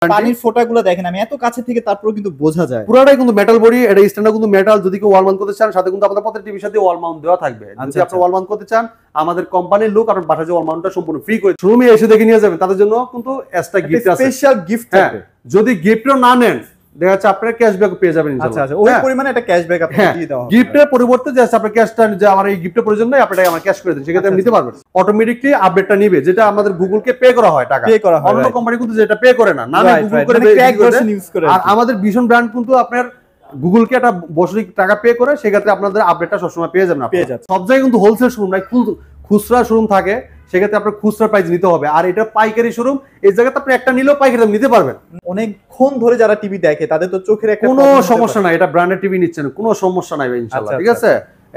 পানির ফোঁটাগুলো দেখেন, আমি এত কাছে থেকে তারপরেও কিন্তু বোঝা যায় পুরোটাই কিন্তু মেটাল বডি, এটা স্ট্যান্ডার্ড কিন্তু মেটাল। যদি কেউ ওয়াল মাউন্ট করতে চান, সাথে কিন্তু আপনাদের প্রত্যেক টিভির সাথে ওয়াল মাউন্ট দেওয়া থাকবে। যদি আপনি ওয়াল মাউন্ট করতে চান, আমাদের কোম্পানির লোক আপনার বাসায় যে ওয়াল মাউন্টটা সম্পূর্ণ ফ্রি করে শোরুমে এসে দেখে নিয়ে যাবেন। তাদের জন্য কিন্তু এক্সট্রা গিফট আছে, স্পেশাল গিফট থাকবে। যদি গিফটও না নেন, দেখা যাচ্ছে আপনারা ক্যাশব্যাক পেয়ে যাবেন ইনশাআল্লাহ। আচ্ছা, ওই পরিমাণে একটা ক্যাশব্যাক আপনাকে দিয়ে দেওয়া হবে। গিফটের পরিবর্তে যে আপনার ক্যাশটা, যে আমার এই গিফটের প্রয়োজন নাই, আপনারা আমার ক্যাশ করে দেন, সেক্ষেত্রে আপনি নিতে পারবেন। অটোমেটিকলি আপডেটটা নিবে, যেটা আমাদের গুগলকে পে করা হয় টাকা, পে করা হয়। অন্য কোম্পানি কিন্তু যেটা পে করে না, নামে গুগল করে ইউজ করে। আর আমাদের ভীষণ ব্র্যান্ড কিন্তু আপনার গুগলকে একটা বছরিক টাকা পে করে, সেক্ষেত্রে আপনাদের আপডেটটা সবসময় পেয়ে যাবেন। সব জায়গায় কিন্তু হোলসেল শোরুম নাই, খুচরা শোরুম থাকে, সেক্ষেত্রে আপনার খুচরা প্রাইস নিতে হবে। আর এটা পাইকারি শোরুম, এই জায়গাতে আপনি একটা নিলেও পাইকারি দাম নিতে পারবেন। অনেকক্ষণ ধরে যারা টিভি দেখে তাদের তো চোখের একটা কোনো সমস্যা নাই, এটা ব্র্যান্ডের টিভি নিচ্ছেন, কোনো সমস্যা নাই ইনশাআল্লাহ। ঠিক আছে,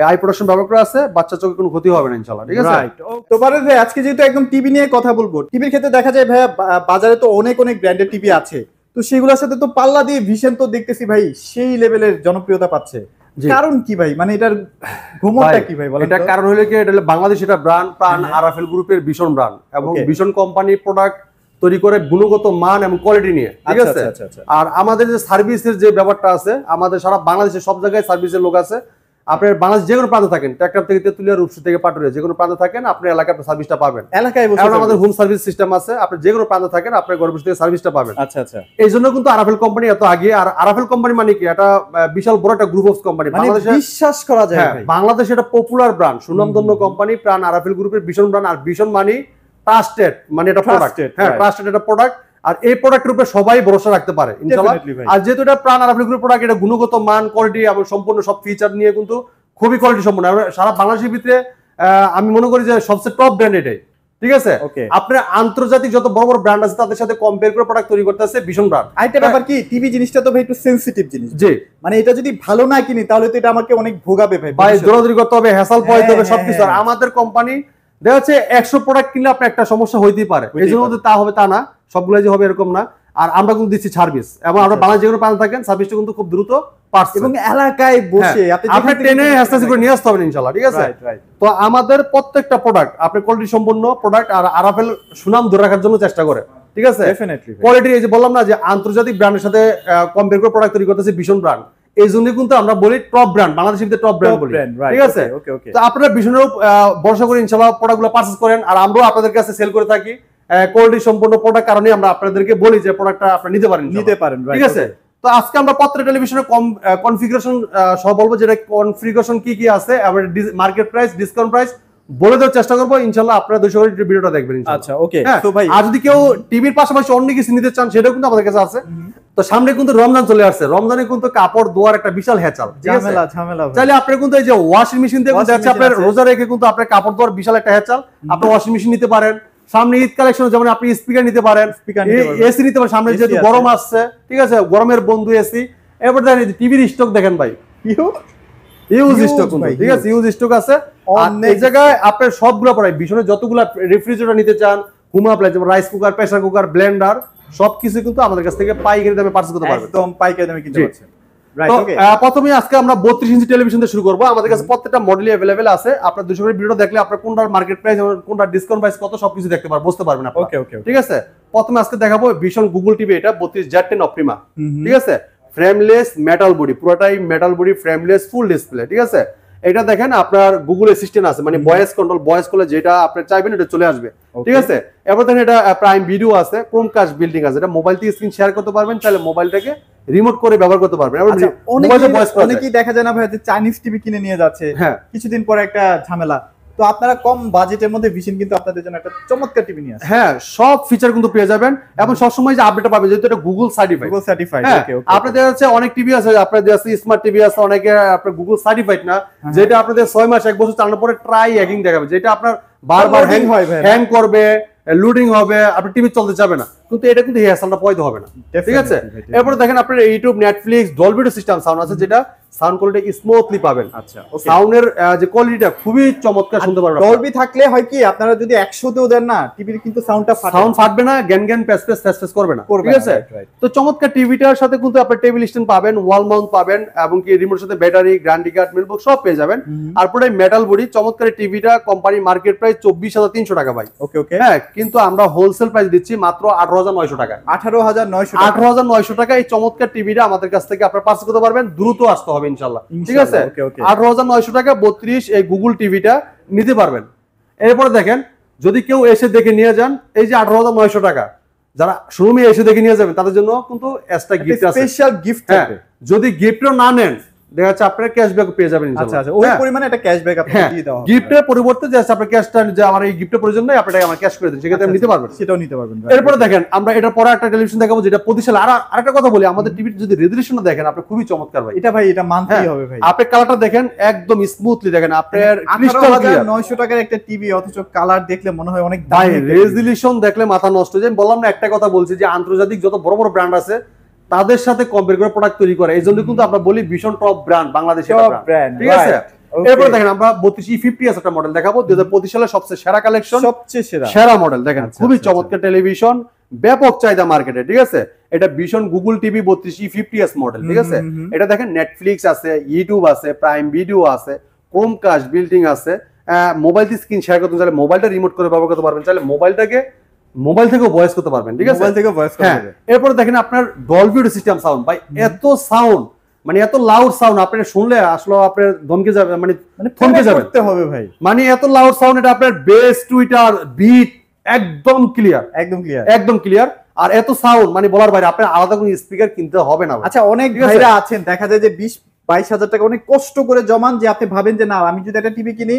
আই প্রোডাকশন ব্যবহার করা আছে, বাচ্চা চোখে কোনো ক্ষতি হবে না ইনশাআল্লাহ। ঠিক আছে, রাইট। তো পারভেজ ভাই, আজকে যেহেতু একদম টিভি নিয়ে কথা বলবো, টিভির ক্ষেত্রে দেখা যায় ভাই বাজারে তো অনেক ব্র্যান্ডের টিভি আছে, তো সেগুলোর সাথে তো পাল্লা দিয়ে ভিশন তো দেখতেছি ভাই সেই লেভেলের জনপ্রিয়তা পাচ্ছে। কারণ কি ভাই, মানে এটার ঘুমটা কি ভাই বলেন? এটা কারণ হলো কি, এটা বাংলাদেশ এটা ব্র্যান্ড প্রাণ আরাফেল গ্রুপের ভীষণ ব্র্যান্ড, এবং ভীষণ কোম্পানি প্রোডাক্ট তৈরি করে গুণগত মান এবং কোয়ালিটি নিয়ে। ঠিক আছে, আর আমাদের যে সার্ভিসের যে ব্যাপারটা আছে, আমাদের সারা বাংলাদেশে সব জায়গায় সার্ভিসের লোক আছে। আপনার বাংলাদেশ যে কোনো প্রান্তে থাকেন, ট্রাক্টর থেকে তেতুলিয়া, রূপসী থেকে পাটুরিয়া, যে কোনো প্রান্তে থাকেন, আপনার এলাকায় আপনার সার্ভিসটা পাবেন। এলাকায় বসে আমাদের হোম সার্ভিস সিস্টেম আছে, আপনি যে কোনো প্রান্তে থাকেন, আপনার ঘরে বসে থেকে সার্ভিসটা পাবেন। আচ্ছা আচ্ছা, এই জন্য কিন্তু আরাফেল কোম্পানি এত আগে। আর আরাফেল কোম্পানি মানে কি, এটা বিশাল বড় একটা গ্রুপ অফ কোম্পানি, বাংলাদেশে বিশ্বাস করা যায়। বাংলাদেশে এটা পপুলার ব্র্যান্ড, সুনামধন্য কোম্পানি প্রাণ আরাফেল গ্রুপের ভীষণ ব্র্যান্ড। আর ভীষণ মানে ট্রাস্টেড, মানে এটা প্রোডাক্ট, ট্রাস্টেড এটা প্রোডাক্ট। আর এই প্রোডাক্টের উপরে সবাই ভরসা রাখতে পারে ইনশাআল্লাহ। আর যেহেতু এটা প্রাণ আরাফেল গ্রুপের প্রোডাক্ট, এটা গুণগত মান, কোয়ালিটি এবং সম্পূর্ণ সব ফিচার নিয়ে কিন্তু খুবই কোয়ালিটি সম্পন্ন। সারা বাংলাদেশের ভিতরে আমি মনে করি যে সবচেয়ে টপ ব্র্যান্ড এটাই। ঠিক আছে, আপনার আন্তর্জাতিক যত বড় বড় ব্র্যান্ড আছে তাদের সাথে কম্পেয়ার করে প্রোডাক্ট তৈরি করতে আছে ভীষণ ব্র্যান্ড। আইটা ব্যাপার কি, টিভি জিনিসটা তো ভাই একটু সেনসিটিভ জিনিস। জি, মানে এটা যদি ভালো না কিনি তাহলে তো এটা আমাকে অনেক ভোগাবে ভাই, দৌড়াদৌড়ি করতে হবে, হ্যাসেল পাইতে হবে সবকিছু। আর আমাদের কোম্পানি দেখা যাচ্ছে 100 প্রোডাক্ট কিনলে আপনার একটা সমস্যা হইতেই পারে, এই জন্য তা হবে তা না, সবগুলো যে হবে এরকম না। আর আমরা কিন্তু দিচ্ছি সার্ভিস, এবং আমরা বাংলাদেশ যে কোনো প্রান্তে থাকেন, সার্ভিসটা কিন্তু খুব দ্রুত পারছে, এবং এলাকায় বসে আপনি টেনে হাসতাসি করে নিয়ে আসতে হবে ইনশাআল্লাহ। ঠিক আছে, তো আমাদের প্রত্যেকটা প্রোডাক্ট আপনার কোয়ালিটি সম্পন্ন প্রোডাক্ট, আর আরাফেল সুনাম ধরে রাখার জন্য চেষ্টা করে। ঠিক আছে, কোয়ালিটি, এই যে বললাম না যে আন্তর্জাতিক ব্র্যান্ডের সাথে কম্পেয়ার করে প্রোডাক্ট তৈরি করতেছে ভীষণ ব্র্যান্ড, এই জন্য কিন্তু আমরা বলি টপ ব্র্যান্ড, বাংলাদেশের ভিতরে টপ ব্র্যান্ড বলি। ঠিক আছে, তো আপনারা ভীষণের ভরসা করে ইনশাআল্লাহ প্রোডাক্টগুলো পারচেজ করেন, আর আমরাও আপনাদের কাছে সেল করে থাকি কোয়ালিটি সম্পন্ন প্রোডাক্ট, কারণে আমরা আপনাদেরকে বলি যে প্রোডাক্টটা আপনি নিতে পারেন। ঠিক আছে, তো আজকে আমরা প্রত্যেকটা টেলিভিশনের কনফিগারেশন সব বলবো, যেটা কনফিগারেশন কি কি আছে, এবং মার্কেট প্রাইস, ডিসকাউন্ট প্রাইস বলে দেওয়ার চেষ্টা করবো ইনশাআল্লাহ। আপনারা 200 করে ভিডিওটা দেখবেন। আচ্ছা, ওকে। তো ভাই, আর যদি কেউ টিভির পাশাপাশি অন্য কিছু নিতে চান, সেটাও কিন্তু আমাদের কাছে আছে। তো সামনে কিন্তু রমজান চলে আসছে, রমজানে কিন্তু কাপড় ধোয়ার একটা বিশাল হেঁচাল, ঝামেলা। চাইলে আপনি কিন্তু এই যে ওয়াশিং মেশিন দিয়ে আপনার রোজা রেখে কিন্তু আপনার কাপড় ধোয়ার বিশাল একটা হেঁচাল, আপনি ওয়াশিং মেশিন নিতে পারেন। সামনে ঈদ কালেকশন, যেমন আপনি স্পিকার নিতে পারেন, এসি নিতে পারেন, সামনে যেহেতু গরম আসছে। ঠিক আছে, গরমের বন্ধু এসি। এবার দেখেন টিভির স্টক দেখেন ভাই, ইউজ স্টক। ঠিক আছে, ইউজ স্টক আছে। এই জায়গায় আপনার সবগুলো পড়ায় ভীষণের যতগুলো রেফ্রিজারেটর নিতে চান, হোম অ্যাপ্লায়েন্স যেমন rice cooker, pressure cooker, Blender, সবকিছু কিন্তু আমাদের কাছ থেকে পাইকারি দামে পারচেজ করতে পারবেন, একদম পাইকারি দামে কিনতে পারছেন। প্রথমে আজকে আমরা 32 ইঞ্চি টেলিভিশন দিয়ে শুরু করবো। আমাদের কাছে প্রত্যেকটা মডেলই अवेलेबल আছে। আপনার 200 করে ভিডিও দেখলে আপনার কোনটার মার্কেট প্রাইস এবং কোনটার ডিসকাউন্ট প্রাইস কত সবকিছু দেখতে পারবেন, বুঝতে পারবেন আপনি। ঠিক আছে, প্রথমে আজকে দেখাবো ভীষণ গুগল টিভি, এটা 32Z10 অপটিমা। ঠিক আছে, ফ্রেমলেস মেটাল বডি, পুরোটাই metal body, frameless, full display. ঠিক আছে, এটা দেখেন আপনার গুগল অ্যাসিস্ট্যান্ট আছে, মানে ভয়েস কন্ট্রোল, ভয়েস কলে যেটা আপনি চাইবেন এটা চলে আসবে। ঠিক আছে, এবার দেখেন এটা প্রাইম ভিডিও আছে, ক্রোমকাস্ট বিল্ডিং আছে, এটা মোবাইল থেকে স্ক্রিন শেয়ার করতে পারবেন, চাইলে মোবাইলটাকে রিমোট করে ব্যবহার করতে পারবেন। অনেকেই দেখা যায় না ভাই, চাইনিজ টিভি কিনে নিয়ে যাচ্ছে, কিছুদিন পরে একটা ঝামেলা। তো আপনারা কম বাজেটের মধ্যে ভিশন কিন্তু আপনাদের জন্য একটা চমৎকার টিভি নিয়ে আসে। হ্যাঁ, সব ফিচার কিন্তু পেয়ে যাবেন, এবং সবসময় যে আপডেটটা পাবেন, যেহেতু এটা গুগল সার্টিফাইড। আপনাদের আছে অনেক টিভি আছে, আপনাদের আছে স্মার্ট টিভি আছে, অনেকে আপনার গুগল সার্টিফাইড না, যেটা আপনাদের 6 মাস 1 বছর চালানোর পরে ট্রাই হ্যাকিং দেখাবে, যেটা আপনার বারবার হ্যাং করবে, লোডিং হবে, আপনার টিভি চলতে যাবে না। কিন্তু এটা কিন্তু হ্যাসেলটা পয়দা হবে না। ঠিক আছে, এরপর দেখেন আপনার YouTube, Netflix, Dolby system sound আছে, যেটা সাউন্ড কোয়ালিটি স্মুথলি পাবেন। আচ্ছা, সাউন্ডের যে কোয়ালিটিটা খুবই চমৎকার শুনতে পারবেন। ডলবি থাকলে হয় কি, আপনারা যদি 100 তেও দেন না, টিভির কিন্তু সাউন্ড ফাটবে না, গ্যান প্যাস প্যাস করবে না। ঠিক আছে, তো চমৎকার টিভিটার সাথে কিন্তু আপনার টেবিল স্ট্যান্ড পাবেন, ওয়াল মাউন্ট পাবেন, এবং কি রিমোটের সাথে ব্যাটারি, গ্যারান্টি কার্ড, মেলবক্স সব পেয়ে যাবেন। আর পুরোটাই মেটাল বডি, চমৎকার টিভিটা কোম্পানি মার্কেট প্রাইস 24,300 টাকা ভাই। ওকে, হ্যাঁ, কিন্তু আমরা হোলসেল প্রাইস দিচ্ছি মাত্র 18,900 টাকা। 18,900 টাকা। 18,900 টাকা এই চমৎকার টিভিটা আমাদের কাছ থেকে আপনারা পারচেজ করতে পারবেন। দ্রুত আসতে হবে ইনশাআল্লাহ, ঠিক আছে? 18,900 টাকা 32 এই গুগল টিভিটা নিতে পারবেন। এরপরে দেখেন, যদি কেউ এসে দেখে নিয়ে যান, এই যে 18,900 টাকা, যারা শোরুমে এসে দেখে নিয়ে যাবেন তাদের জন্য কিন্তু এক্সট্রা গিফট আছে, স্পেশাল গিফট থাকবে। যদি গিফটও না নেন, দেখা যাচ্ছে আপনারা ক্যাশব্যাক পেয়ে যাবেন ইনশাআল্লাহ। আচ্ছা, ওই পরিমাণে একটা ক্যাশব্যাক আপনাকে দিয়ে দেওয়া হবে। গিফটের পরিবর্তে যে আপনার ক্যাশটা, যে আমার এই গিফটের প্রয়োজন নাই, আপনারা আমার ক্যাশ করে দিন, সেক্ষেত্রে আপনি নিতে পারবেন, সেটাও নিতে পারবেন। এরপরে দেখেন, আমরা এটার পরে একটা টেলিভিশন দেখাবো যেটা 25 সালে। আর আরেকটা কথা বলি, আমাদের টিভির যদি রেজোলিউশন দেখেন, আপনি খুবই চমৎকার ভাই। এটা ভাই, এটা মানতেই হবে ভাই। আপনি কালারটা দেখেন, একদম স্মুথলি দেখেন, আপনার ক্রিস্টাল ক্লিয়ার। 18,900 টাকার একটা টিভি, অথচ কালার দেখলে মনে হয় অনেক ভাই দামি। রেজোলিউশন দেখলে মাথা নষ্ট হয়ে যায়। বললাম না, একটা কথা বলছি যে আন্তর্জাতিক যত বড় বড় ব্র্যান্ড আছে তাদের সাথে কম্পেয়ার করে প্রোডাক্ট তৈরি করে, এই জন্য কিন্তু আমরা বলি ভীষণ টপ ব্র্যান্ড বাংলাদেশের ব্র্যান্ড, ঠিক আছে? এরপর দেখেন, আমরা 32E50 একটা মডেল দেখাবো, 2025 সালের সবচেয়ে সেরা কালেকশন, সবচেয়ে সেরা মডেল। দেখেন খুবই চমৎকার টেলিভিশন, ব্যাপক চাহিদা মার্কেটে, ঠিক আছে? এটা ভীষণ গুগল টিভি 32E50 মডেল, ঠিক আছে? এটা দেখেন নেটফ্লিক্স আছে, ইউটিউব আছে, প্রাইম ভিডিও আছে, ক্রোমকাস্ট বিল্ডিং আছে, মোবাইল দিয়ে স্ক্রিন শেয়ার করতে চাইলে মোবাইলটা রিমোট করে ব্যবহার করতে পারবেন, চাইলে মোবাইল থেকেও ভয়েস করতে পারবেন, ঠিক আছে? মোবাইল থেকেও ভয়েস করতে পারবেন। এরপর দেখেন আপনার ডলবি অডিও সিস্টেম সাউন্ড, ভাই এত সাউন্ড, মানে এত লাউড সাউন্ড, আপনি শুনলে আসলে আপনার ধমকে যাবে, মানে থমকে যাবে হবে ভাই, মানে এত লাউড সাউন্ড। এটা আপনার বেস, টুইটার, বিট একদম ক্লিয়ার, একদম ক্লিয়ার। আর এত সাউন্ড মানে বলার বাইরে, আপনার আলাদা কোনো স্পিকার কিনতে হবে না। আচ্ছা, অনেক ভাইরা আছেন, দেখা যায় যে 20-22 হাজার টাকা অনেক কষ্ট করে জমান, যে আপনি ভাবেন যে না, আমি যদি একটা টিভি কিনি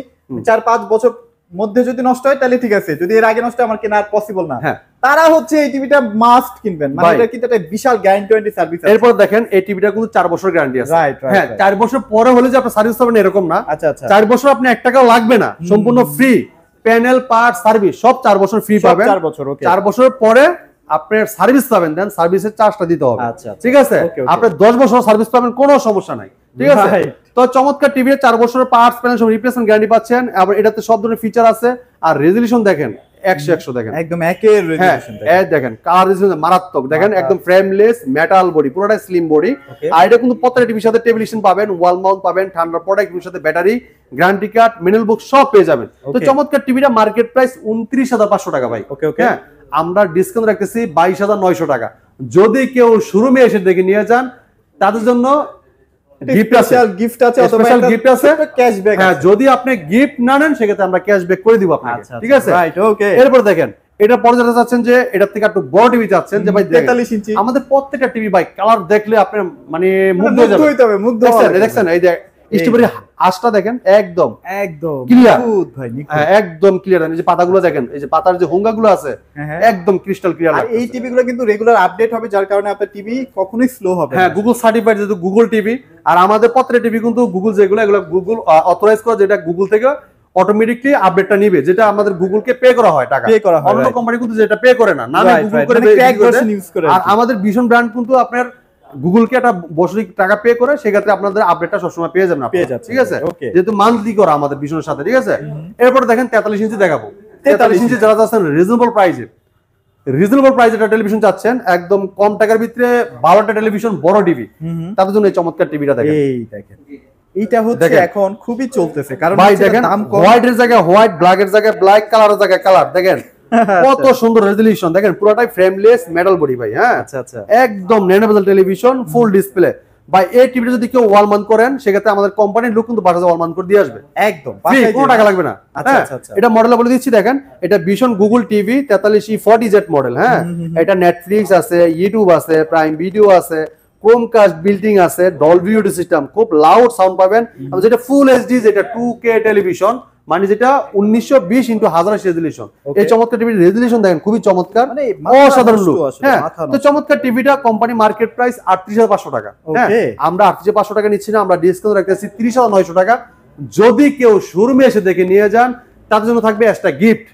4-5 বছর মধ্যে যদি নষ্ট হয় তাহলে ঠিক আছে, যদি এর আগে নষ্ট হয় আমার কেনা পসিবল না, তারা হচ্ছে এই টিভিটা মাস্ট কিনবেন, মানে এটা কিন্তু একটা বিশাল গ্যারান্টি সার্ভিস আছে। এরপর দেখেন, এই টিভিটা কিন্তু 4 বছর গ্যারান্টি আছে। হ্যাঁ, 4 বছর পরে হলে যে আপনি সার্ভিস পাবেন এরকম না। আচ্ছা, 4 বছর আপনি 1 টাকাও লাগবে না, সম্পূর্ণ ফ্রি, প্যানেল, পার্ট, সার্ভিস সব 4 বছর ফ্রি পাবেন। 4 বছর, ওকে। 4 বছর পরে আপনার সার্ভিস পাবেন, দেন সার্ভিসের চার্জটা দিতে হবে। আচ্ছা, ঠিক আছে? আপনি 10 বছর সার্ভিস পাবেন, কোনো সমস্যা নাই, ঠিক আছে? তো চমৎকার টিভি, 4 বছরের পার্টস, প্যানেল সব রিপ্লেসমেন্ট গ্যারান্টি পাচ্ছেন। আবার এটাতে সব ধরনের ফিচার আছে। আর রেজোলিউশন দেখেন 100 দেখেন, একদম একের রেজোলিউশন দেখেন, কালার রেজোলিউশন মারাত্মক, দেখেন একদম ফ্রেমলেস মেটাল বডি, পুরোটা স্লিম বডি। আর এটা কিন্তু প্রত্যেকটা টিভির সাথে টেলিভিশন পাবেন, ওয়াল মাউন্ট পাবেন, ঠান্ডা প্রোডাক্ট, এর সাথে ব্যাটারি, গ্যারান্টি কার্ড, মেনুয়াল বুক সব পেয়ে যাবেন। তো চমৎকার টিভিটা মার্কেট প্রাইস 29,500 টাকা ভাই। হ্যাঁ, আমরা ডিসকাউন্ট রাখতেছি 22,900 টাকা। যদি কেউ শোরুমে এসে দেখে নিয়ে যান, তাদের জন্য গিফট আছে, স্পেশাল গিফট আছে, ক্যাশব্যাক। হ্যাঁ, যদি আপনি গিফট না নেন সেক্ষেত্রে আমরা ক্যাশব্যাক করে দিব আপনাকে, ঠিক আছে? এরপর দেখেন, এটা পর্যায়ে চাচ্ছেন যে এটার থেকে একটু বড় টিভি চাচ্ছেন, যে ভাই 43 ইঞ্চি। আমাদের প্রত্যেকটা টিভি ভাই কালার দেখলে আপনি মানে মুগ্ধ হয়ে যাবেন। দেখছেন এই যে স্টিবারি আঁশটা দেখেন, একদম ক্লিয়ার ভাই, একদম ক্লিয়ার। এই যে পাতাগুলো দেখেন, এই যে পাতার যে হোঙ্গাগুলো আছে একদম ক্রিস্টাল ক্লিয়ার। আর এই টিভিগুলো কিন্তু রেগুলার আপডেট হবে, যার কারণে আপনার টিভি কখনোই স্লো হবে না। হ্যাঁ, গুগল সার্টিফাইড, যেহেতু গুগল টিভি। আর আমাদের প্রত্যেকটা টিভি কিন্তু গুগল, যেগুলো এগুলো গুগল অথরাইজ করা, যেটা গুগল থেকে অটোমেটিকলি আপডেটটা নিবে, যেটা আমাদের গুগলকে পে করা হয় টাকা। অন্য কোম্পানি কিন্তু যেটা পে করে না, নামে গুগল করে ক্র্যাক ভার্সন ইউজ করে। আর আমাদের ভীষণ ব্র্যান্ড কিন্তু আপনার গুগলকে একটা বছরিক টাকা পে করে, সেক্ষেত্রে আপনাদের আপডেটটা সবসময় পেয়ে যাবেন, ঠিক আছে? যেহেতু মান্থলি করা আমাদের ভীষণের সাথে, ঠিক আছে? এরপর দেখেন 43 ইঞ্চি দেখাবো। 43 ইঞ্চি যারা চাচ্ছেন রিজনেবল প্রাইসে একটা টেলিভিশন চাচ্ছেন, একদম কম টাকার ভিতরে ভালোটা টেলিভিশন, বড় টিভি, তাদের জন্য এই চমৎকার টিভিটা দেখেন। এইটা হচ্ছে এখন খুবই চলতেছে, কারণ ভাই দেখেন, হোয়াইটের জায়গায় হোয়াইট, ব্ল্যাকের জায়গায় ব্ল্যাক, কালারের জায়গায় কালার, দেখেন কত সুন্দর রেজোলিউশন, দেখেন পুরোটাই ফ্রেমলেস মেটাল বডি ভাই। হ্যাঁ, একদম ন্যানোভেজেল টেলিভিশন, ফুল ডিসপ্লে ভাই। এই টিভিটা যদি কেউ ওয়াল মাউন্ট করেন, সেক্ষেত্রে আমাদের কোম্পানির লোক কিন্তু বাসায় ওয়াল মাউন্ট করে দিয়ে আসবে, একদম কোনো টাকা লাগবে না। এটা মডেল বলে দিচ্ছি, দেখেন এটা ভীষণ গুগল টিভি 43E40Z মডেল। হ্যাঁ, এটা নেটফ্লিক্স আছে, ইউটিউব আছে, প্রাইম ভিডিও আছে, ক্রোমকাস্ট বিল্ডিং আছে, ডলবি অডিও সিস্টেম, খুব লাউড সাউন্ড পাবেন। যেটা ফুল এইচডি, যেটা 2K টেলিভিশন, মানে যেটা 1920x1080 রেজোলিউশন। এই চমৎকার টিভির রেজোলিউশন দেখেন, খুবই চমৎকার, অসাধারণ লুক। হ্যাঁ, তো চমৎকার টিভিটা কোম্পানি মার্কেট প্রাইস 38,500 টাকা। হ্যাঁ, আমরা 38,500 টাকা নিচ্ছি না, আমরা ডিসকাউন্ট রাখতেছি 30,900 টাকা। যদি কেউ শোরুমে এসে দেখে নিয়ে যান, তার জন্য থাকবে এক্সট্রা গিফট,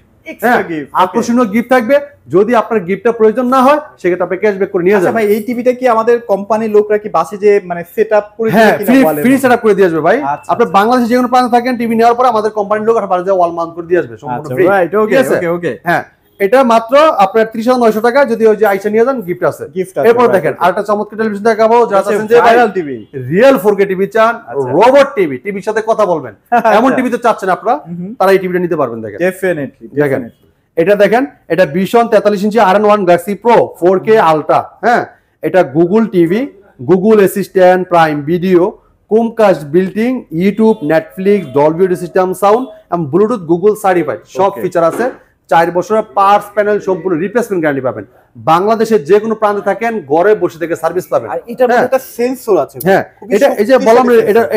আকর্ষণীয় গিফট থাকবে। যদি আপনার গিফটটা প্রয়োজন না হয়, সেক্ষেত্রে আপনি ক্যাশব্যাক করে নিয়ে যাবেন। ভাই, এই টিভিটা কি আমাদের কোম্পানির লোকরা কি বাসে যে মানে সেটআপ করে দিয়ে কিনা বলে? ফ্রি সেটআপ করে দিয়ে আসবে ভাই। আপনি বাংলাদেশে যে কোনো প্রান্তে থাকেন, টিভি নেওয়ার পরে আমাদের কোম্পানির লোক আপনার বাসায় ওয়াল মাউন্ট করে দিয়ে আসবে, সম্পূর্ণ ফ্রি। রাইট, ওকে। হ্যাঁ, এটা মাত্র আপনার 30,900 টাকা। যদি ওই যে আইসা নিয়ে যান, গিফট আছে। এরপর দেখেন আরেকটা চমৎকার টেলিভিশন দেখাবো, যারা চাচ্ছেন যে viral TV, real 4K TV চান, রোবট টিভি, টিভির সাথে কথা বলবেন, এমন টিভি তো চাচ্ছেন আপনারা, তারা এই টিভিটা নিতে পারবেন। দেখেন, ডেফিনেটলি দেখেন এটা দেখেন, এটা ভীষণ 43 ইঞ্চি R1 Galaxy pro 4K ultra. হ্যাঁ, এটা Google TV, Google assistant, prime video, Chromecast বিল্টিং, YouTube, Netflix, Dolby audio system sound এবং ব্লুটুথ গুগল সার্টিফাইড সব ফিচার আছে। 4 বছরের পার্টস প্যানেল সম্পূর্ণ রিপ্লেসমেন্ট গ্যারান্টি পাবেন। বাংলাদেশের যে কোনো প্রান্তে থাকেন ঘরে বসে থেকে সার্ভিস পাবেন। আর এটার মধ্যে একটা সেন্সর আছে। হ্যাঁ, এটা এই যে বললাম,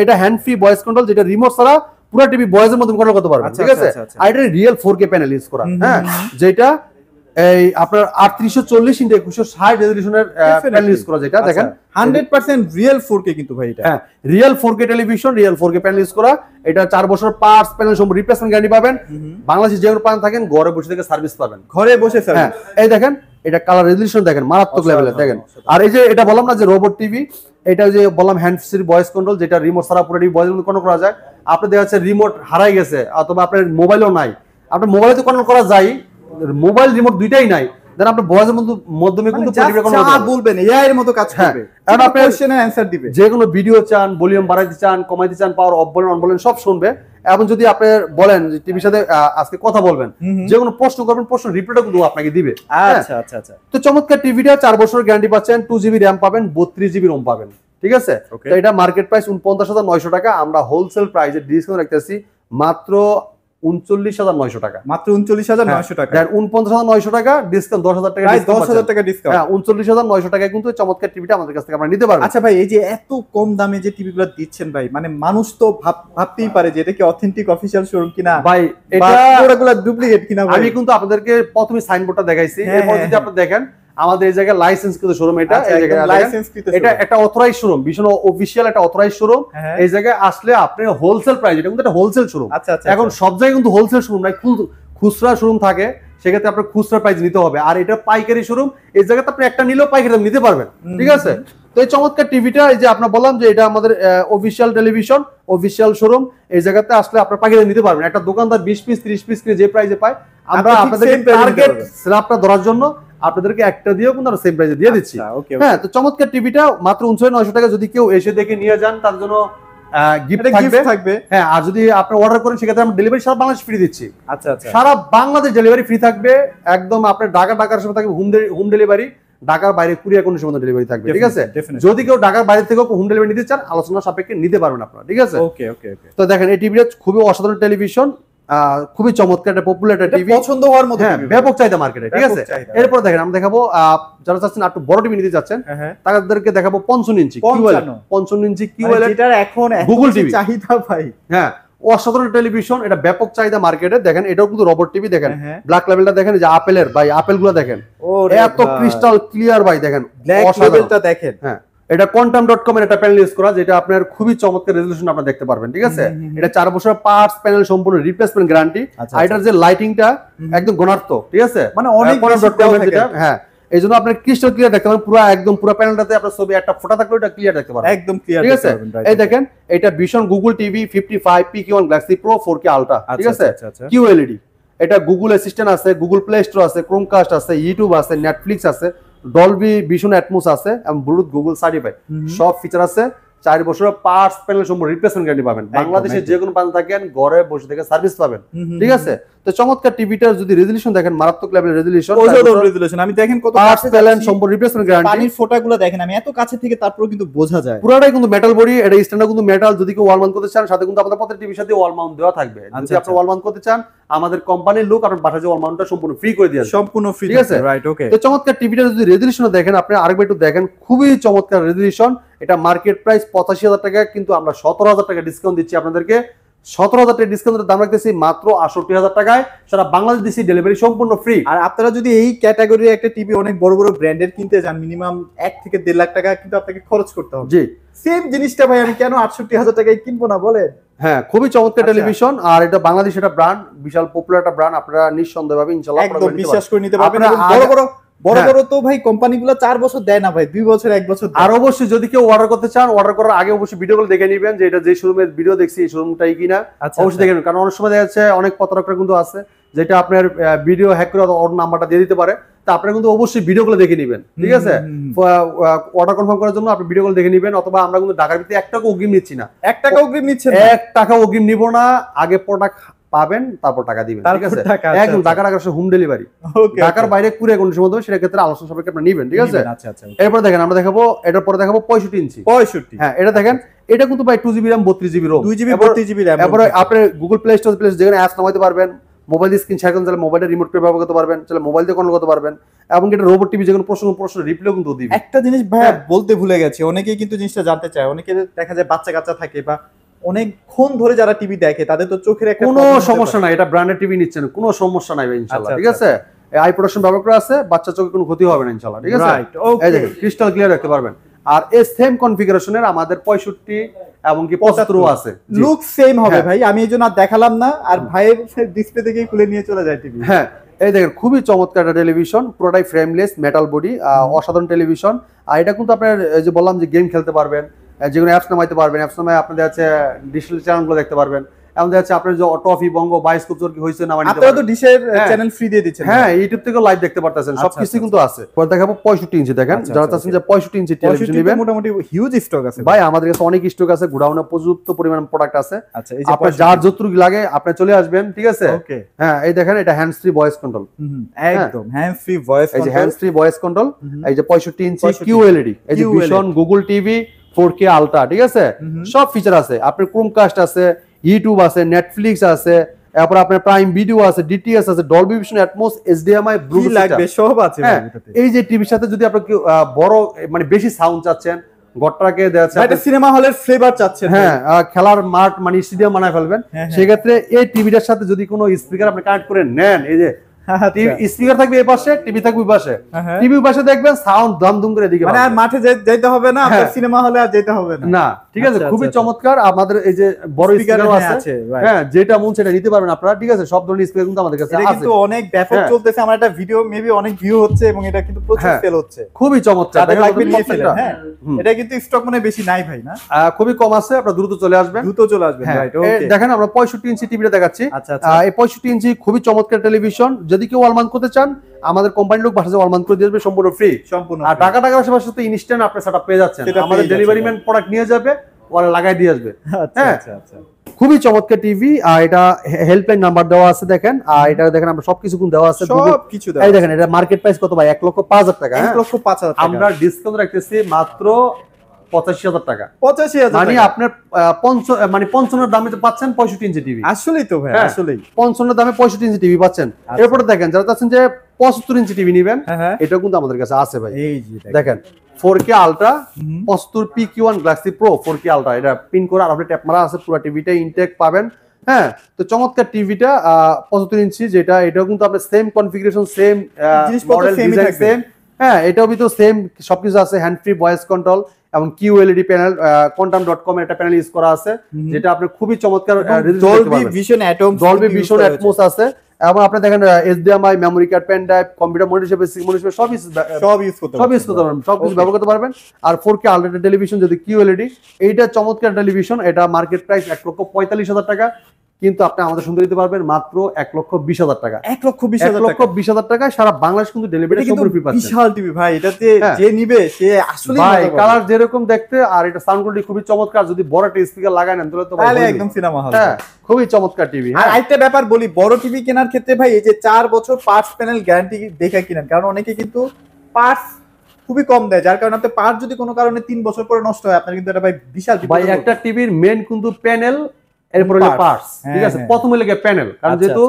এটা হ্যান্ড ফ্রি ভয়েস কন্ট্রোল, যেটা রিমোট ছাড়া পুরো টিভি ভয়েসের মধ্যে কন্ট্রোল করতে পারবেন। ঠিক আছে, আর এটা রিয়েল 4K প্যানেল ইউজ করা। হ্যাঁ, যেটা এই আপনার 3840 ইনটু 2160 রেজোলিউশনের প্যানেল ইউজ করা, যেটা দেখেন 100% রিয়েল 4K কিন্তু ভাই এটা। হ্যাঁ, real 4K television, real 4K panel use করা। এটা 4 বছর পার্টস প্যানেল সম্পূর্ণ রিপ্লেসমেন্ট গ্যারান্টি পাবেন। বাংলাদেশে যে কোনো প্রান্তে থাকেন ঘরে বসে থেকে সার্ভিস পাবেন, ঘরে বসে হ্যাঁ। সার্ভিস। এই দেখেন, এটা কালার রেজোলিউশন দেখেন মারাত্মক লেভেলের দেখেন। আর এই যে এটা বললাম না যে রোবট টিভি, এটা যে বললাম হ্যান্ড ফ্রি ভয়েস কন্ট্রোল, যেটা রিমোট ছাড়া পুরো টিভি ভয়েস কন্ট্রোল করা যায়। আপনি দেখা যাচ্ছে রিমোট হারাই গেছে অথবা আপনার মোবাইলও নাই, আপনার মোবাইলে তো কন্ট্রোল করা যায়, মোবাইল রিমোট দুইটাই নাই, দেন আপনি ভয়েসের মাধ্যমে কিন্তু বলবেন এআই এর মতো কাজ করবে, এখন আপনি কোশ্চেনের অ্যানসার দিবে। যে কোনো ভিডিও চান, ভলিউম বাড়াইতে চান, কমাইতে চান, পাওয়ার অফ বলেন অন বলেন সব শুনবে। এবং যদি আপনি বলেন যে টিভির সাথে আজকে কথা বলবেন, যে কোনো প্রশ্ন করবেন, প্রশ্ন রিপ্লাইটা কিন্তু আপনাকে দিবে। আচ্ছা আচ্ছা আচ্ছা। তো চমৎকার টিভিটা 4 বছরের গ্যারান্টি পাচ্ছেন, 2GB র্যাম পাবেন, 32GB রোম পাবেন। ঠিক আছে, তো এটা মার্কেট প্রাইস 49,900 টাকা, আমরা হোলসেল প্রাইসে ডিসকাউন্ট রাখতেছি মাত্র 39,900 টাকা। মাত্র 39,900 টাকা। 49,900 টাকা ডিসকাউন্ট, 10,000 টাকা, 10,000 টাকা ডিসকাউন্ট। হ্যাঁ, 39,900 টাকায় কিন্তু চমৎকার টিভিটা আমাদের কাছ থেকে আপনারা নিতে পারবেন। আচ্ছা ভাই, এই যে এত কম দামে যে টিভিগুলো দিচ্ছেন ভাই, মানে মানুষ তো ভাবতেই পারে যে এটা কি অথেন্টিক অফিশিয়াল শোরুম কিনা, ভাই এটা পুরোগুলো ডুপ্লিকেট কিনা। আমি কিন্তু আপনাদেরকে প্রথমে সাইনবোর্ডটা দেখাইছি, এরপর যদি আপনি দেখেন আমাদের এই জায়গায় লাইসেন্স কৃত শোরুম, এটা এই জায়গায় লাইসেন্স কৃত, এটা একটা অথরাইজড শোরুম, ভীষণ অফিশিয়াল একটা অথরাইজড শোরুম। এই জায়গায় আসলে আপনি হোলসেল প্রাইস, এটা কিন্তু একটা হোলসেল শোরুম। আচ্ছা আচ্ছা। এখন সব জায়গায় কিন্তু হোলসেল শোরুম নাই, খুচরা শোরুম থাকে, সেক্ষেত্রে আপনার খুচরা প্রাইস নিতে হবে। আর এটা পাইকারি শোরুম, এই জায়গাতে আপনি একটা নিলেও পাইকারি দাম নিতে পারবেন। ঠিক আছে, তো এই চমৎকার টিভিটা, এই যে আপনার বললাম যে এটা আমাদের অফিশিয়াল টেলিভিশন, অফিশিয়াল শোরুম, এই জায়গাতে আসলে আপনার পাইকারি নিতে পারবেন। একটা দোকানদার 20 পিস 30 পিস করে যে প্রাইসে পায়, আমরা আপনাদেরকে টার্গেট স্ল্যাবটা ধরার জন্য আপনাদেরকে একটা দিয়েও কিন্তু আমরা সেম প্রাইসে দিয়ে দিচ্ছি। হ্যাঁ, তো চমৎকার টিভিটা মাত্র 39,900 টাকা। যদি কেউ এসে দেখে নিয়ে যান, তার জন্য গিফট থাকবে। হ্যাঁ, আর যদি আপনি অর্ডার করেন সেক্ষেত্রে আমরা ডেলিভারি সারা বাংলাদেশ ফ্রি দিচ্ছি। আচ্ছা আচ্ছা, সারা বাংলাদেশ ডেলিভারি ফ্রি থাকবে একদম। আপনার ঢাকার সময় থাকবে হোম ডেলিভারি, ঢাকার বাইরে কুরিয়ার কোনো সময় ডেলিভারি থাকবে। ঠিক আছে, যদি কেউ ঢাকার বাইরে থেকেও হোম ডেলিভারি নিতে চান, আলোচনা সাপেক্ষে নিতে পারবেন আপনারা। ঠিক আছে, ওকে ওকে ওকে। তো দেখেন এই টিভিটা খুবই অসাধারণ টেলিভিশন, খুবই চমৎকার একটা পপুলার একটা টিভি, পছন্দ হওয়ার মতো, ব্যাপক চাহিদা মার্কেটে। ঠিক আছে, এরপর দেখেন আমরা দেখাবো যারা চাচ্ছেন একটু বড় টিভি নিতে যাচ্ছেন, তাদেরকে দেখাবো 55 ইঞ্চি কিউএলইডি, 55 ইঞ্চি কিউএলইডি, যেটা এখন গুগল টিভি চাহিদা ভাই। হ্যাঁ, অসাধারণ টেলিভিশন, এটা ব্যাপক চাহিদা মার্কেটে। দেখেন এটাও কিন্তু রোবট টিভি, দেখেন ব্ল্যাক লেভেলটা দেখেন, যে আপেলের ভাই, আপেল গুলো দেখেন এত ক্রিস্টাল ক্লিয়ার ভাই, দেখেন ব্ল্যাক লেভেলটা দেখেন। হ্যাঁ, এটা quantum.com এর একটা প্যানেল ইউজ করা, যেটা আপনার খুবই চমৎকার রেজোলিউশন আপনারা দেখতে পারবেন। ঠিক আছে, এটা 4 বছর পার্টস প্যানেল সম্পূর্ণ রিপ্লেসমেন্ট গ্যারান্টি। আর এটার যে লাইটিংটা একদম গুণার্থ। ঠিক আছে, মানে অনেক হ্যাঁ, এই জন্য আপনার ক্রিস্টাল ক্লিয়ার দেখতে পাবেন, পুরো একদম পুরো প্যানেলটাতে আপনার ছবি একটা ফোটা থাকলে এটা ক্লিয়ার দেখতে পারবেন, একদম ক্লিয়ার। ঠিক আছে, এই দেখেন এটা ভীষণ Google TV 55 PQ1 Galaxy pro 4K ultra. ঠিক আছে, কিউএলইডি, এটা গুগল অ্যাসিস্ট্যান্ট আছে, গুগল প্লে স্টোর আছে, ক্রোমকাস্ট আছে, ইউটিউব আছে, নেটফ্লিক্স আছে, ডলবি ভিশন অ্যাটমোস আছে এবং ব্লুটুথ গুগল সার্টিফাইড সব ফিচার আছে। 4 বছরের পার্টস প্যানেল সম্পূর্ণ রিপ্লেসমেন্ট গ্যারান্টি পাবেন। বাংলাদেশে যে কোনো প্রান্তে থাকেন ঘরে বসে থেকে সার্ভিস পাবেন। ঠিক আছে, তো চমৎকার টিভিটার যদি রেজোলিউশন দেখেন, মারাত্মক লেভেলের রেজোলিউশন, আমি দেখেন কত পার্টস প্যানেল সম্পূর্ণ রিপ্লেসমেন্ট গ্যারান্টি। পানির ফোঁটাগুলো দেখেন, আমি এত কাছে থেকে তারপরেও কিন্তু বোঝা যায় পুরোটাই কিন্তু মেটাল বডি, এটা স্ট্যান্ডার্ড কিন্তু মেটাল। যদি কেউ ওয়াল মাউন্ট করতে চান, সাথে কিন্তু আপনাদের প্রত্যেক টিভির সাথে ওয়াল মাউন্ট দেওয়া থাকবে। যদি আপনি ওয়াল মাউন্ট করতে চান, আমাদের কোম্পানির লোক আপনার বাসায় যে ওয়াল মাউন্টটা সম্পূর্ণ ফ্রি করে দিয়ে আসবে, সম্পূর্ণ ফ্রি। ঠিক আছে, রাইট, ওকে। তো চমৎকার টিভিটা যদি রেজোলিউশন দেখেন, আপনি আরেকবার একটু দেখেন, খুবই চমৎকার রেজোলিউশন। এটা মার্কেট প্রাইস 85,000 টাকা, কিন্তু আমরা 17,000 টাকা ডিসকাউন্ট দিচ্ছি আপনাদেরকে। 17,000 টাকা ডিসকাউন্টের দাম রাখতেছি মাত্র 68,000 টাকায়, সারা বাংলাদেশ দিচ্ছি ডেলিভারি সম্পূর্ণ ফ্রি। আর আপনারা যদি এই ক্যাটাগরির একটা টিভি অনেক বড় বড় ব্র্যান্ডের কিনতে যান, মিনিমাম 1 থেকে 1.5 লাখ টাকা কিন্তু আপনাকে খরচ করতে হবে। জি, সেম জিনিসটা ভাই আমি কেন 68,000 টাকায় কিনবো না বলেন? হ্যাঁ, খুবই চমৎকার টেলিভিশন। আর এটা বাংলাদেশ একটা ব্র্যান্ড, বিশাল পপুলার একটা ব্র্যান্ড, আপনারা নিঃসন্দেহভাবে ইনশাআল্লাহ একদম বিশ্বাস করে নিতে পারবেন। বড় বড় তো ভাই কোম্পানিগুলো 4 বছর দেয় না ভাই, 2 বছর 1 বছর। আর অবশ্যই যদি কেউ অর্ডার করতে চান, অর্ডার করার আগে অবশ্যই ভিডিওগুলো দেখে নেবেন যে এটা যে শোরুমের ভিডিও দেখছি এই শোরুমটাই কিনা। অবশ্যই দেখে নেবেন, কারণ অনেক সময় দেখা যাচ্ছে অনেক প্রতারকরা কিন্তু আছে, যেটা আপনার ভিডিও হ্যাক করে অর্ডার নাম্বারটা দিয়ে দিতে পারে। তা আপনারা কিন্তু অবশ্যই ভিডিওগুলো দেখে নেবেন। ঠিক আছে, অর্ডার কনফার্ম করার জন্য আপনি ভিডিওগুলো দেখে নেবেন। অথবা আমরা কিন্তু ঢাকার ভিতরে 1 টাকা অগ্রিম নিচ্ছি না, 1 টাকা অগ্রিম নিচ্ছেন, 1 টাকা অগ্রিম নিব না। আগে প্রোডাক্ট পাবেন, তারপর টাকা দিবেন, ঠিক আছে? টাকা, একদম টাকা হোম ডেলিভারি, ঢাকার বাইরে কুরিয়ার কন্ডিশন মধ্যে সেটা ক্ষেত্রে আলোচনা সাপেক্ষে আপনি নেবেন, ঠিক আছে? আচ্ছা আচ্ছা। এরপর দেখেন আমরা দেখাবো, এটার পরে দেখাবো 65 ইঞ্চি। 65, হ্যাঁ এটা দেখেন, এটা কিন্তু ভাই 2 GB RAM 32 GB ROM, 2 GB 32 GB RAM. এরপরে আপনি গুগল প্লে স্টোর যেখানে অ্যাপস নামাইতে পারবেন, মোবাইল স্ক্রিন শেয়ার করতে চাইলে মোবাইলে রিমোট করে ব্যবহার করতে পারবেন, চাইলে মোবাইল দিয়ে কন্ট্রোল করতে পারবেন, এবং এটা রোবট টিভি, যে কোনো প্রশ্ন রিপ্লাই কিন্তু দিবে। একটা জিনিস ভাইয়া বলতে ভুলে গেছি, অনেকেই কিন্তু জিনিসটা জানতে চায়, অনেকে দেখা যায় বাচ্চা কাচ্চা থাকে বা অনেকক্ষণ ধরে যারা টিভি দেখে তাদের তো চোখের একটা কোনো সমস্যা নাই, এটা ব্র্যান্ডের টিভি নিচ্ছেন, কোনো সমস্যা নাই ইনশাআল্লাহ, ঠিক আছে? আই প্রোটেকশন ব্যবহার করা আছে, বাচ্চা চোখে কোনো ক্ষতি হবে না ইনশাআল্লাহ, ঠিক আছে? এই দেখেন ক্রিস্টাল ক্লিয়ার রাখতে পারবেন। আর এই সেম কনফিগারেশনের আমাদের 65 এবং কি 75 আছে, লুক সেম হবে ভাই, আমি এইজন্য আর দেখালাম না, আর ভাইয়ের ডিসপ্লে থেকেই খুলে নিয়ে চলে যায় টিভি। হ্যাঁ এই দেখেন খুবই চমৎকার একটা টেলিভিশন, পুরোটাই ফ্রেমলেস মেটাল বডি, অসাধারণ টেলিভিশন। আর এটা কিন্তু আপনার এই যে বললাম যে গেম খেলতে পারবেন, যেগুলো অ্যাপস নামাইতে পারবেন, অ্যাপস নামায় আপনাদের আছে ডিজিটাল চ্যানেলগুলো দেখতে পারবেন, এবং দেখা যাচ্ছে আপনার যে টফি বঙ্গ বায়োস্কোপ কি হইছে না, আপনারা তো ডিশের চ্যানেল ফ্রি দিয়ে দিচ্ছেন। হ্যাঁ ইউটিউব থেকে লাইভ দেখতে পারতেছেন, সবকিছু কিন্তু আছে। পরে দেখাবো 65 ইঞ্চি, দেখেন যারা চাচ্ছেন যে 65 ইঞ্চি টেলিভিশন নেবেন, মোটামুটি হিউজ স্টক আছে ভাই, আমাদের কাছে অনেক স্টক আছে, গোডাউনে প্রচুর পরিমাণ প্রোডাক্ট আছে। আচ্ছা, এই যে আপনার যার যতটুকু লাগে আপনি চলে আসবেন, ঠিক আছে? ওকে। হ্যাঁ এই দেখেন এটা হ্যান্ডস ফ্রি ভয়েস কন্ট্রোল, একদম হ্যান্ডস ফ্রি ভয়েস এই যে control, hands free voice control, এই যে 65 ইঞ্চি QLED, এই যে vision Google TV 4K ultra, ঠিক আছে? সব ফিচার আছে, আপনার ক্রোমকাস্ট আছে, ইউটিউব আছে, নেটফ্লিক্স আছে, তারপর আপনার প্রাইম ভিডিও আছে, ডিটিএস আছে, Dolby vision, atoms, HDMI, Bluetooth লাগবে সব আছে ভাই এটাতে। এই যে টিভির সাথে যদি আপনি বড় মানে বেশি সাউন্ড চাচ্ছেন, ঘরটাকে দেখাচ্ছে এটা সিনেমা হলের ফ্লেভার চাচ্ছেন, হ্যাঁ খেলার মাঠ মানে স্টেডিয়াম বানায় ফেলবেন, সেক্ষেত্রে এই টিভিটার সাথে যদি কোনো স্পিকার আপনি কানেক্ট করে নেন, এই যে স্পিকার থাকবে এই পাশে, টিভি থাকবে ওই পাশে, টিভি ওই পাশে দেখবেন সাউন্ড দমদম করে দিকে, মানে আর মাঠে যেতে হবে না, আপনার সিনেমা হলে আর যেতে হবে না। না, ঠিক আছে? খুবই চমৎকার। আমাদের এই যে বড় স্পিকারও আছে, হ্যাঁ যেটা মন সেটা নিতে পারবেন আপনারা, ঠিক আছে? সব ধরনের স্পিকার কিন্তু আমাদের কাছে আছে। এটা কিন্তু অনেক ব্যাপক চলতেছে, আমার একটা ভিডিও মেবি অনেক ভিউ হচ্ছে এবং এটা কিন্তু প্রচুর সেল হচ্ছে, খুবই চমৎকার। হ্যাঁ এটা কিন্তু স্টক মানে বেশি নাই ভাই, না খুবই কম আছে, আপনারা দ্রুত চলে আসবেন, রাইট? ওকে, দেখেন আমরা 65 ইঞ্চি টিভিটা দেখাচ্ছি। এই 65 ইঞ্চি খুবই চমৎকার টেলিভিশন, যদি কেউ ওয়ালমাউন্ট করতে চান আমাদের কোম্পানির লোক বাসায় ওয়ালমাউন্ট করে দিয়ে যাবে, সম্পূর্ণ ফ্রি। আর টাকার আশেপাশে তো ইনস্ট্যান্ট আপনি সেটআপ পেয়ে যাচ্ছেন, আমাদের ডেলিভারি ম্যান প্রোডাক্ট নিয়ে যাবে, ওরা লাগাই দিয়ে আসবে। হ্যাঁ খুবই চমৎকার টিভি। আর এটা হেল্পলাইন নাম্বার দেওয়া আছে, দেখেন। আর এটা দেখেন আমরা সবকিছু কোন দেওয়া আছে, সবকিছু দেওয়া। এই দেখেন এটা মার্কেট প্রাইস কত ভাই? 1,05,000 টাকা। 1,05,000 টাকা। আমরা ডিসকাউন্ট রাখতেছি মাত্র 85,000 টাকা। 85,000 মানে আপনার 55 দামে তো পাচ্ছেন 65 ইঞ্চি টিভি। আসলেই তো ভাই, আসলেই 55 দামে 65 ইঞ্চি টিভি পাচ্ছেন। এরপরে দেখেন যারা চাচ্ছেন যে 75 ইঞ্চি টিভি নেবেন, এটাও কিন্তু আমাদের কাছে আছে ভাই। এই যে দেখেন 4K ultra 75 PQ1 Galaxy Pro 4K ultra, এটা পিন করে আর আপনি ট্যাপ মারা আছে, পুরো টিভিটা ইনটেক পাবেন। হ্যাঁ তো চমৎকার টিভিটা 75 ইঞ্চি, যেটা এটাও কিন্তু আপনার same configuration, same model, design same. হ্যাঁ এটাও ভিতর সেম সবকিছু আছে, হ্যান্ড ফ্রি ভয়েস কন্ট্রোল এবং QLED প্যানেল, quantum.com এর একটা প্যানেল ইউজ করা আছে, যেটা আপনি খুবই চমৎকার ডলবি ভিশন অ্যাটমস আছে। এবং আপনি দেখেন HDMI, memory card, pen drive, computer monitor সব ইউজ করতে পারবেন, সব কিছু ব্যবহার করতে পারবেন। আর 4K আলট্রা টেলিভিশন যদি QLED, এইটা চমৎকার টেলিভিশন, এটা মার্কেট প্রাইস 1,45,000 টাকা, কিন্তু আপনি আমাদের সঙ্গে দিতে পারবেন মাত্র 1,20,000 টাকা। 1,20,000 টাকা সারা বাংলাদেশ কিন্তু ডেলিভারি সম্পূর্ণ ফ্রি পাচ্ছেন। বিশাল টিভি ভাই, এটাতে যে নিবে সে আসলে ভাই কালার যেরকম দেখতে, আর এটা সাউন্ড কোয়ালিটি খুবই চমৎকার, যদি বড় একটা স্পিকার লাগায় নেন তাহলে তো ভাই একদম সিনেমা হল। হ্যাঁ খুবই চমৎকার টিভি। আর আরেকটা ব্যাপার বলি, বড় টিভি কেনার ক্ষেত্রে ভাই এই যে 4 বছর পার্টস প্যানেল গ্যারান্টি দেখে কিনেন, কারণ অনেকে কিন্তু পার্টস খুবই কম দেয়, যার কারণে আপনার পার্ট যদি কোনো কারণে 3 বছর পরে নষ্ট হয়, আপনার কিন্তু এটা ভাই বিশাল ভাই একটা টিভির মেইন কিন্তু প্যানেল, এরপর হলো পার্টস, ঠিক আছে? প্রথমে লাগে প্যানেল, কারণ যেহেতু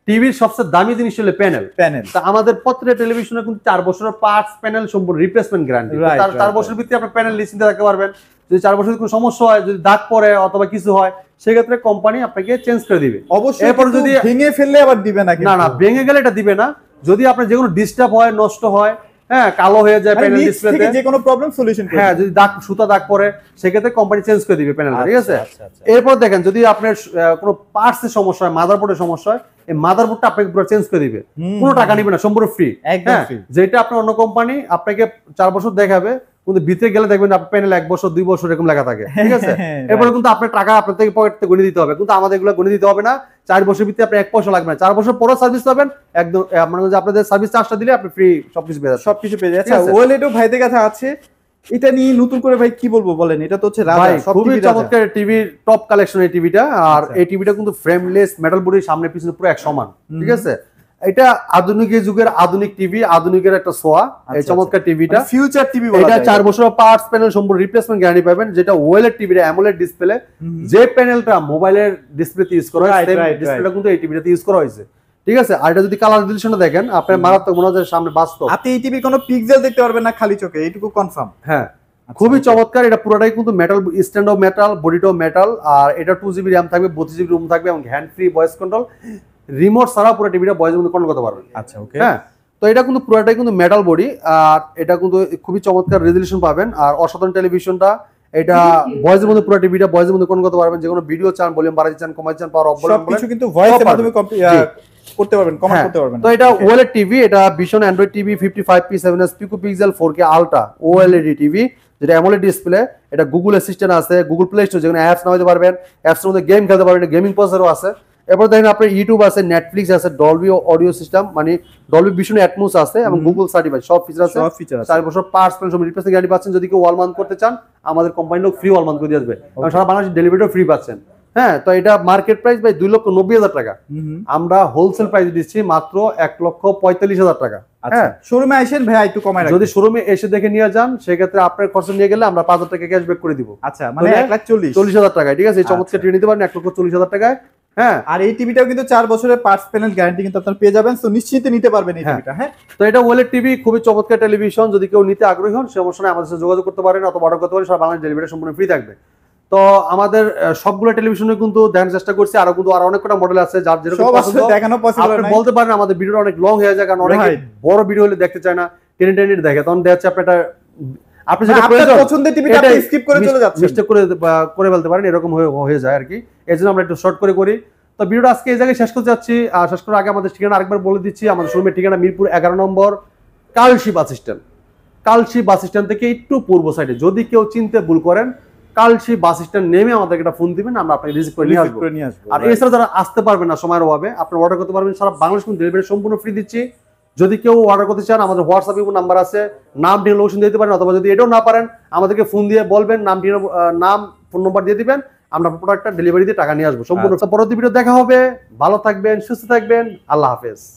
টিভির সবচেয়ে দামি জিনিস হলো প্যানেল। তা আমাদের প্রত্যেকটা টেলিভিশনে কিন্তু 4 বছরের পার্টস প্যানেল সম্পূর্ণ রিপ্লেসমেন্ট গ্যারান্টি। 4 বছরের ভিতরে আপনি প্যানেল নিশ্চিন্তে রাখতে পারবেন। যদি 4 বছরের কোনো সমস্যা হয়, যদি দাগ পড়ে অথবা কিছু হয়, সেক্ষেত্রে কোম্পানি আপনাকে চেঞ্জ করে দিবে। অবশ্যই এরপর যদি ভেঙে ফেললে আবার দিবে না, না ভেঙে গেলে এটা দিবে না। যদি আপনার যে কোনো ডিস্টার্ব হয়, নষ্ট হয়, হ্যাঁ কালো হয়ে যায় প্যানেল ডিসপ্লেতে, যে কোনো প্রবলেম সলিউশন করে, হ্যাঁ যদি দাগ সুতা দাগ পড়ে, সেক্ষেত্রে কোম্পানি চেঞ্জ করে দিবে প্যানেলটা, ঠিক আছে? এরপর দেখেন যদি আপনার কোনো পার্টস এর সমস্যা হয়, মাদারবোর্ডের সমস্যা হয়, এই মাদারবোর্ডটা আপনাকে পুরো চেঞ্জ করে দিবে, কোনো টাকা নিবে না, সম্পূর্ণ ফ্রি, একদম ফ্রি। যেটা আপনার অন্য কোম্পানি আপনাকে 4 বছর দেখাবে, কিন্তু ভিতরে গেলে দেখবেন আপনার প্যানেল 1 বছর 2 বছর এরকম লেখা থাকে, ঠিক আছে? এরপরে কিন্তু আপনার টাকা আপনার থেকে পকেট থেকে গুনে দিতে হবে, কিন্তু আমাদের এগুলো গুনে দিতে হবে না। 4 বছর ভিতরে আপনি 1 পয়সা লাগবে না, 4 বছর পরে সার্ভিস পাবেন একদম, মানে আপনাদের সার্ভিস চার্জটা দিলে আপনি ফ্রি সবকিছু পেয়ে যাচ্ছেন, সবকিছু পেয়ে যাচ্ছেন। ওএলইডিও ভাইদের কাছে আছে, এটা নিয়ে নতুন করে ভাই কি বলবো বলেন, এটা তো হচ্ছে রাজা, ভাই সব খুবই টিভি চমৎকার টিভির টপ কালেকশন এই টিভিটা। আর আচ্ছা। এই টিভিটা কিন্তু ফ্রেমলেস মেটাল বডির সামনে পিছনে পুরো এক সমান, ঠিক আছে। এটা আধুনিক যুগের আধুনিক টিভি, আধুনিকের একটা সোয়া এই চমৎকার টিভিটা। ফিউচার টিভি এটা 4 বছর পার্টস প্যানেল সম্পূর্ণ রিপ্লেসমেন্ট গ্যারান্টি পাবেন, যেটা ওএলইডি টিভির অ্যামোলেড ডিসপ্লে। যে প্যানেলটা মোবাইলের ডিসপ্লেতে ইউজ করা হয় সেম ডিসপ্লেটা কিন্তু এই টিভিটাতে ইউজ করা হয়েছে, ঠিক আছে। আর এটা যদি কালার রেজোলিউশনটা দেখেন আপনার মারাত্মক মনে হচ্ছে সামনে বাস্তব। আপনি এই টিভি কোনো পিক্সেল দেখতে পারবেন না খালি চোখে, এইটুকু কনফার্ম। হ্যাঁ খুবই চমৎকার। এটা পুরোটাই কিন্তু মেটাল, স্ট্যান্ডও মেটাল, বডিটাও মেটাল। আর এটা 2GB র্যাম থাকবে, 32GB রুম থাকবে এবং hand free voice control, remote ছাড়া পুরো টিভিটা ভয়েস কন্ট্রোল করতে পারবেন। আচ্ছা ওকে। হ্যাঁ তো এটা কিন্তু পুরোটাই কিন্তু মেটাল বডি, আর এটা কিন্তু খুবই চমৎকার রেজোলিউশন পাবেন। আর অসাধারণ টেলিভিশনটা, এটা ভয়েসের মধ্যে পুরো টিভিটা ভয়েসের মধ্যে কন্ট্রোল করতে পারবেন, যে কোনো ভিডিও চান, ভলিউম বাড়াতে চান, কমাতে চান, পাওয়ার অফ বলেন, সবকিছু কিন্তু ভয়েসের মাধ্যমে করতে পারবেন, কমান্ড করতে পারবেন। তো এটা ওএলইডি টিভি, এটা vision Android TV 55p7s পিকোপিক্সেল 4K ultra OLED TV, যেটা অ্যামোলেড ডিসপ্লে। এটা গুগল অ্যাসিস্ট্যান্ট আছে, গুগল প্লে স্টোর, যেখানে অ্যাপস নামাতে পারবেন, অ্যাপসের মধ্যে গেম খেলতে পারবেন, গেমিং প্রসেসরও আছে। এরপর দেখেন আপনার ইউটিউব আছে, নেটফ্লিক্স আছে, ডলবি অডিও সিস্টেম মানে ডলবি ভিশন অ্যাটমোস আছে এবং গুগল সার্টিফাইড সব ফিচার আছে। 4 বছর পার্টস প্যানেল সব রিপ্লেসমেন্ট গ্যারান্টি পাচ্ছেন। যদি কেউ ওয়াল মাউন্ট করতে চান আমাদের কোম্পানি লোক ফ্রি ওয়াল মাউন্ট করে দিয়ে আসবে, এবং সারা বাংলাদেশ ডেলিভারিও ফ্রি পাচ্ছেন। হ্যাঁ তো এটা মার্কেট প্রাইস ভাই 2,90,000 টাকা, আমরা হোলসেল প্রাইস দিচ্ছি মাত্র 1,45,000 টাকা। হ্যাঁ শোরুমে আসেন ভাই একটু কমায় রাখবেন। যদি শোরুমে এসে দেখে নিয়ে যান সেক্ষেত্রে আপনার খরচ নিয়ে গেলে আমরা 5,000 টাকা ক্যাশব্যাক করে দিব। আচ্ছা মানে 1,40,000 টাকায়, ঠিক আছে। এই চমৎকার টিভি নিতে পারেন 1,40,000 টাকায়। হ্যাঁ আর এই টিভিটাও কিন্তু 4 বছরের পার্টস প্যানেল গ্যারান্টি কিন্তু আপনারা পেয়ে যাবেন, তো নিশ্চিন্তে নিতে পারবেন এই টিভিটা। হ্যাঁ তো এটা ওএলইডি টিভি খুবই চমৎকার টেলিভিশন, যদি কেউ নিতে আগ্রহী হন সমস্যা নেই, আমাদের সাথে যোগাযোগ করতে পারেন অথবা অর্ডার করতে পারেন, সারা বাংলাদেশ ডেলিভারি সম্পূর্ণ ফ্রি থাকবে। তো আমাদের সবগুলো টেলিভিশনে কিন্তু দেখানোর চেষ্টা করছি, আরো কিন্তু আরো অনেক কটা মডেল আছে যার যেরকম পছন্দ দেখানো পসিবল আপনি না। বলতে পারেন আমাদের ভিডিওটা অনেক লং হয়ে যায়, কারণ অনেক বড় ভিডিও হলে দেখতে চায় না, টেনে টেনে দেখে, তখন দেখা যাচ্ছে আপনি যেটা প্রয়োজন পছন্দের টিভিটা আপনি স্কিপ করে চলে যাচ্ছেন, মিস্টেক করে ফেলতে পারেন, এরকম হয়ে যায় আর কি। এজন্য আমরা একটু শর্ট করে করি। তো ভিডিওটা আজকে এই জায়গায় শেষ করতে যাচ্ছি। আর শেষ করার আগে আমাদের ঠিকানা আরেকবার বলে দিচ্ছি। আমাদের শোরুমের ঠিকানা মিরপুর 11 নম্বর Kalshi bus stand. Kalshi bus stand থেকে একটু পূর্ব সাইডে, যদি কেউ চিনতে ভুল করেন কালশি বাস স্ট্যান্ড নেমে আমাদেরকে একটা ফোন দিবেন, আমরা আপনাকে রিসিভ করে নিয়ে আসবো। আর এছাড়া যারা আসতে পারবেন না সময়ের অভাবে, আপনি অর্ডার করতে পারবেন, সারা বাংলাদেশ ডেলিভারি সম্পূর্ণ ফ্রি দিচ্ছি। যদি কেউ অর্ডার করতে চান আমাদের হোয়াটসঅ্যাপ নাম্বার আছে, নাম ঠিকানা লোকেশন দিতে পারেন, অথবা যদি এটাও না পারেন আমাদেরকে ফোন দিয়ে বলবেন, নাম ফোন নাম্বার দিয়ে দিবেন, আমরা প্রোডাক্টটা ডেলিভারি দিয়ে টাকা নিয়ে আসবো সম্পূর্ণ। পরবর্তী ভিডিও দেখা হবে, ভালো থাকবেন, সুস্থ থাকবেন, আল্লাহ হাফেজ।